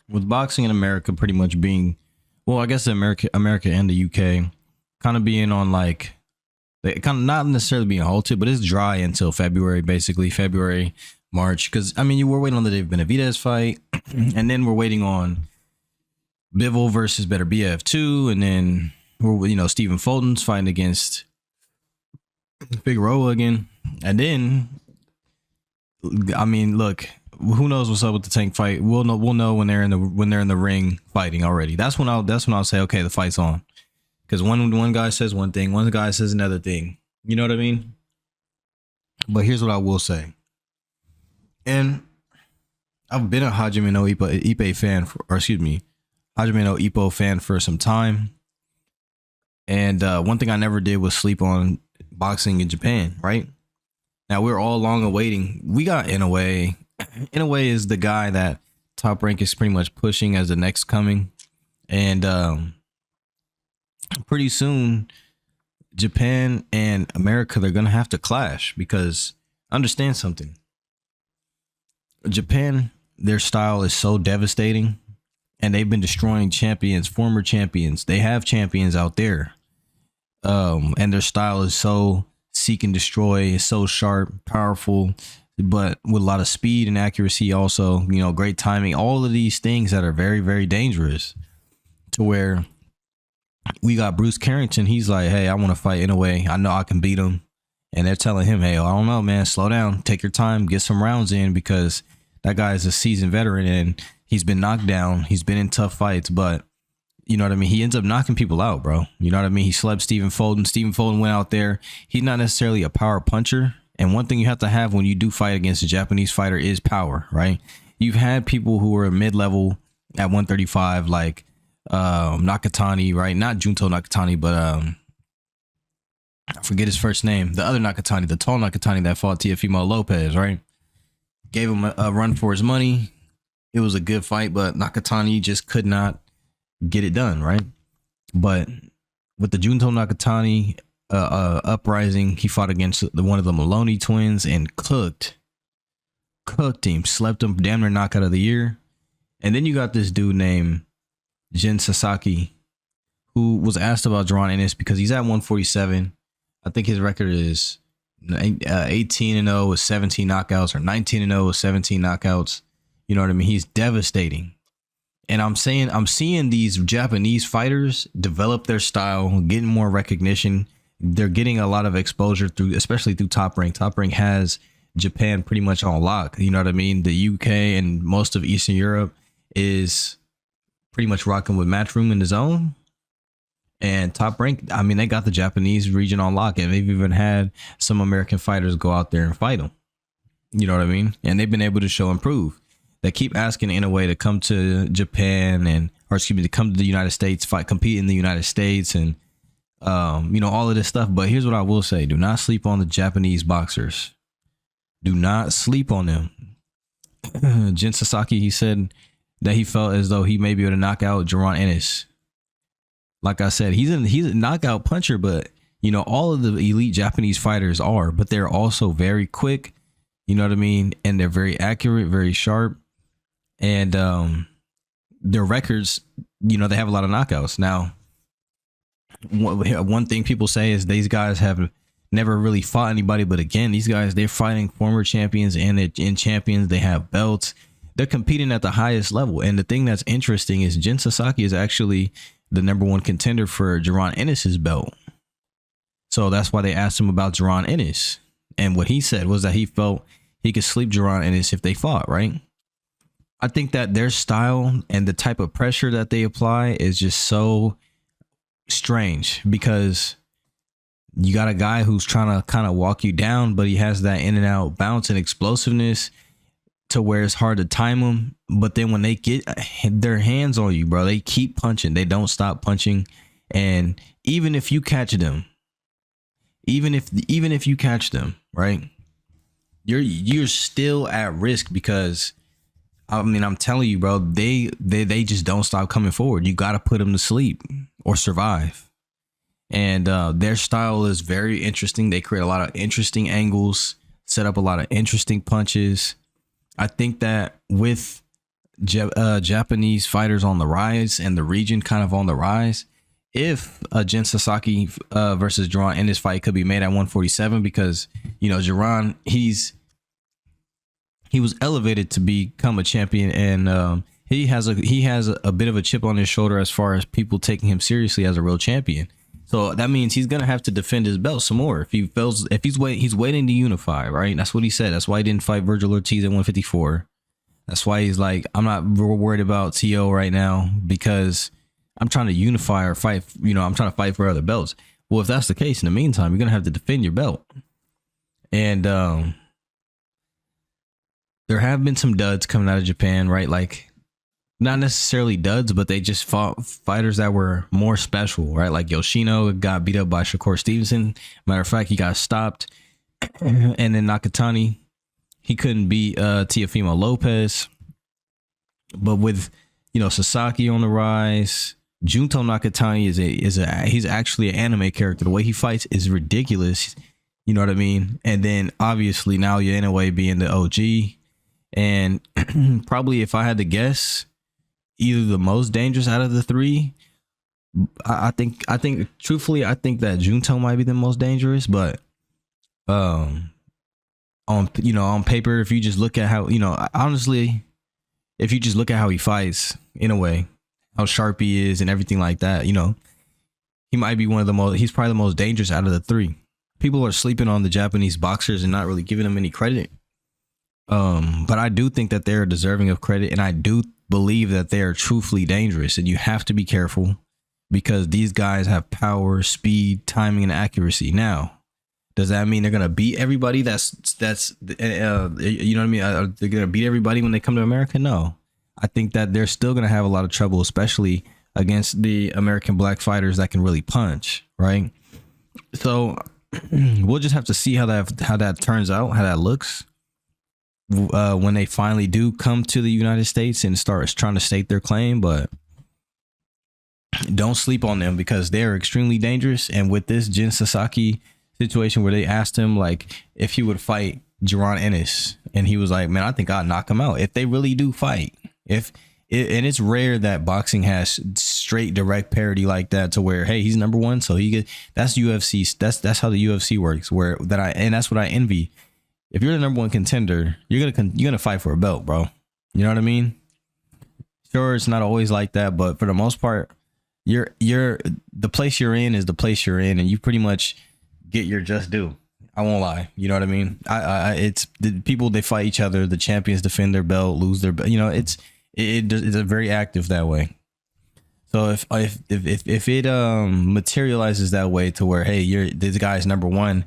with boxing in America pretty much being, well, I guess America and the UK kind of being on like, they kind of not necessarily being halted, but it's dry until February, basically February, March. Because I mean, you were waiting on the Dave Benavidez fight, and then we're waiting on Bivol versus Better BF2, and then we're Stephen Fulton's fighting against Figueroa again, and then I mean, look, who knows what's up with the Tank fight? We'll know when they're in the ring fighting already. That's when I'll say, okay, the fight's on. Because one guy says one thing, one guy says another thing. You know what I mean? But here's what I will say. And I've been a Hajime no Ippe fan, Hajime no Ippo fan for some time. And one thing I never did was sleep on boxing in Japan, right? Now we're all long awaiting. We got Inoue. Inoue is the guy that Top Rank is pretty much pushing as the next coming. And pretty soon, Japan and America, they're going to have to clash because understand something. Japan, their style is so devastating and they've been destroying champions, former champions. They have champions out there. And their style is so seek and destroy, is so sharp, powerful, but with a lot of speed and accuracy also, great timing, all of these things that are very, very dangerous to where we got Bruce Carrington. He's like, hey, I want to fight Inoue. I know I can beat him. And they're telling him, hey, I don't know, man, slow down, take your time, get some rounds in because that guy is a seasoned veteran and he's been knocked down. He's been in tough fights, but you know what I mean? He ends up knocking people out, bro. You know what I mean? He slept Stephen Fulton. Stephen Fulton went out there. He's not necessarily a power puncher. And one thing you have to have when you do fight against a Japanese fighter is power, right? You've had people who are mid-level at 135, like Nakatani, right? Not Junto Nakatani, but I forget his first name. The other Nakatani, the tall Nakatani that fought Teofimo Lopez, right? Gave him a run for his money. It was a good fight, but Nakatani just could not get it done, right? But with the Junto Nakatani uprising, he fought against one of the Maloney twins and cooked him, slept him, damn near knockout of the year. And then you got this dude named Jin Sasaki, who was asked about Jaron Ennis because he's at 147. I think his record is 18-0 with 17 knockouts or 19-0 with 17 knockouts. You know what I mean? He's devastating. And I'm seeing these Japanese fighters develop their style, getting more recognition. They're getting a lot of exposure especially through Top Rank. Top Rank has Japan pretty much on lock. You know what I mean? The UK and most of Eastern Europe is pretty much rocking with Matchroom in the zone. And Top Rank, I mean, they got the Japanese region on lock, and they've even had some American fighters go out there and fight them. You know what I mean? And they've been able to show and prove. They keep asking in a way to come to Japan to come to the United States, compete in the United States and, all of this stuff. But here's what I will say. Do not sleep on the Japanese boxers. Do not sleep on them. Jin Sasaki, he said that he felt as though he may be able to knock out Jaron Ennis. Like I said, he's a knockout puncher, but, all of the elite Japanese fighters are, but they're also very quick. You know what I mean? And they're very accurate, very sharp. And their records, they have a lot of knockouts. Now, one thing people say is these guys have never really fought anybody. But again, these guys, they're fighting former champions and champions. They have belts. They're competing at the highest level. And the thing that's interesting is Jin Sasaki is actually the number one contender for Jaron Ennis's belt. So that's why they asked him about Jaron Ennis. And what he said was that he felt he could sleep Jaron Ennis if they fought, right? I think that their style and the type of pressure that they apply is just so strange because you got a guy who's trying to kind of walk you down, but he has that in and out bounce and explosiveness to where it's hard to time him. But then when they get their hands on you, bro, they keep punching. They don't stop punching. And even if you catch them, even if you catch them, right, you're still at risk because I mean, I'm telling you, bro, they just don't stop coming forward. You got to put them to sleep or survive. And their style is very interesting. They create a lot of interesting angles, set up a lot of interesting punches. I think that with Japanese fighters on the rise and the region kind of on the rise. If Jin Sasaki versus Duran in this fight could be made at 147, because Duran, he was elevated to become a champion, and he has a bit of a chip on his shoulder as far as people taking him seriously as a real champion. So that means he's gonna have to defend his belt some more. He's waiting to unify, right? That's what he said. That's why he didn't fight Virgil Ortiz at 154. That's why he's like, I'm not worried about TO right now because I'm trying to unify or fight. I'm trying to fight for other belts. Well, if that's the case, in the meantime, you're gonna have to defend your belt. And there have been some duds coming out of Japan, right? Like, not necessarily duds, but they just fought fighters that were more special, right? Like Yoshino got beat up by Shakur Stevenson. Matter of fact, he got stopped. And then Nakatani, he couldn't beat Teofimo Lopez. But with Sasaki on the rise, Junto Nakatani he's actually an anime character. The way he fights is ridiculous. You know what I mean? And then obviously now you're in a way being the OG. And probably if I had to guess, either the most dangerous out of the three. I think truthfully, I think that Junto might be the most dangerous, but on paper, if you just look at how, honestly, if you just look at how he fights in a way, how sharp he is and everything like that, he might be he's probably the most dangerous out of the three. People are sleeping on the Japanese boxers and not really giving them any credit. But I do think that they're deserving of credit, and I do believe that they are truthfully dangerous, and you have to be careful because these guys have power, speed, timing, and accuracy. Now, does that mean they're gonna beat everybody? That's what I mean? They're gonna beat everybody when they come to America? No, I think that they're still gonna have a lot of trouble, especially against the American black fighters that can really punch, right? So we'll just have to see how that turns out, how that looks. When they finally do come to the United States and start trying to state their claim, but don't sleep on them because they're extremely dangerous. And with this Jin Sasaki situation where they asked him like if he would fight Jaron Ennis, and he was like, man, I think I'd knock him out if they really do fight. And it's rare that boxing has straight direct parity like that to where, hey, he's number one, so that's UFC. That's how the UFC works. And that's what I envy. If you're the number one contender, you're gonna fight for a belt, bro. You know what I mean? Sure, it's not always like that, but for the most part, you're the place you're in is the place you're in, and you pretty much get your just due. I won't lie. You know what I mean? It's the people, they fight each other. The champions defend their belt, lose their belt. It's a very active that way. So if it materializes that way to where, hey, this guy's number one,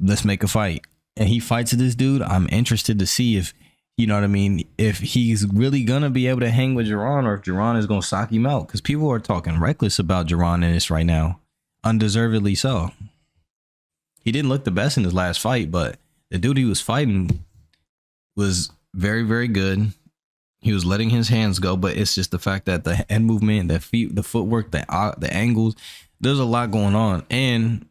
let's make a fight. And he fights this dude, I'm interested to see if, you know what I mean, if he's really gonna be able to hang with Jaron, or if Jaron is gonna sock him out, because people are talking reckless about Jaron in this right now, undeservedly so. He didn't look the best in his last fight, but the dude he was fighting was very, very good. He was letting his hands go, but it's just the fact that the head movement, the feet, the footwork, the angles, there's a lot going on. And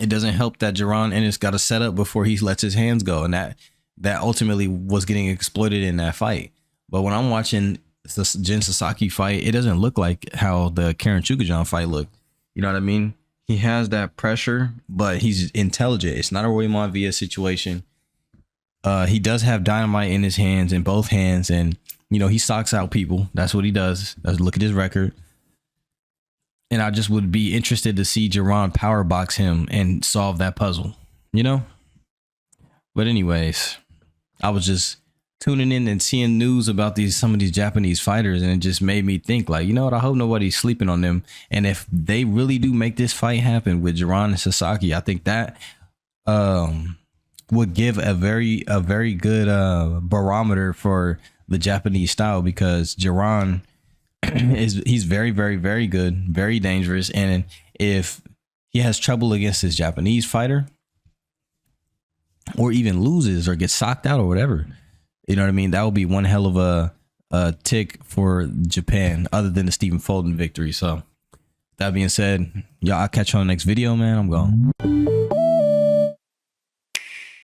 it doesn't help that Jaron Ennis got a setup before he lets his hands go, and that ultimately was getting exploited in that fight. But when I'm watching the Jin Sasaki fight, it doesn't look like how the Karen Chukajan fight looked. You know what I mean? He has that pressure, but he's intelligent. It's not a Roy Monvia situation. He does have dynamite in his hands, in both hands, and he socks out people. That's what he does. Look at his record. And I just would be interested to see Jaron power box him and solve that puzzle, But anyways, I was just tuning in and seeing news about some of these Japanese fighters, and it just made me think, like, you know what? I hope nobody's sleeping on them. And if they really do make this fight happen with Jaron and Sasaki, I think that would give a very good barometer for the Japanese style, because Jaron he's very, very, very good, very dangerous. And if he has trouble against his Japanese fighter, or even loses or gets socked out or whatever, you know what I mean? That would be one hell of a tick for Japan, other than the Stephen Fulton victory. So that being said, y'all, I'll catch you on the next video, man. I'm gone.